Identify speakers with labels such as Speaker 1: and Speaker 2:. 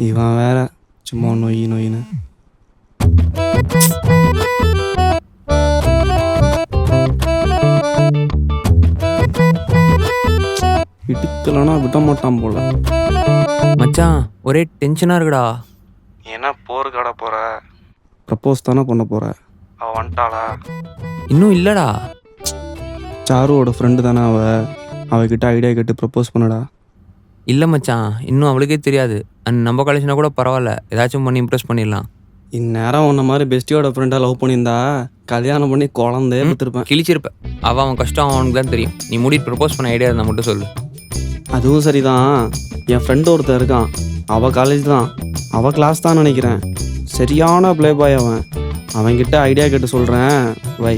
Speaker 1: இவன் வேற சும்மா நொயின்னு. இடுக்கலனா விட மாட்டான் போல.
Speaker 2: மச்சான் ஒரே டென்ஷனாக இருக்குடா.
Speaker 1: ஏன்னா போருக்காட போற? ப்ரப்போஸ் தானே பண்ண போற? அவ வந்துட்டாளா?
Speaker 2: இன்னும் இல்லைடா.
Speaker 1: சாருவோட ஃப்ரெண்டு தானே அவகிட்ட ஐடியா கேட்டு ப்ரப்போஸ் பண்ணடா.
Speaker 2: இல்லை மச்சான், இன்னும் அவளுக்கே தெரியாது. அண்ட் நம்ம காலேஜ்னா கூட பரவாயில்ல, ஏதாச்சும் பண்ணி இம்ப்ரெஸ் பண்ணிடலாம்.
Speaker 1: இந்நேரம் உன்ன மாதிரி பெஸ்டியோட ஃப்ரெண்டாக லவ் பண்ணியிருந்தா கல்யாணம் பண்ணி குழந்தையே பார்த்துருப்பேன்.
Speaker 2: கிழிச்சிருப்ப. அவன் கஷ்டம் அவனுக்கு தான் தெரியும். நீ மூடிட்டு ப்ரப்போஸ் பண்ண ஐடியா இருந்தால் மட்டும் சொல்லு.
Speaker 1: அதுவும் சரிதான். என் ஃப்ரெண்டு ஒருத்தன் இருக்கான், அவள் காலேஜ் தான், அவள் கிளாஸ் தான் நினைக்கிறேன். சரியான ப்ளே பாய் அவன்கிட்ட ஐடியா கேட்டு சொல்கிறேன். வை.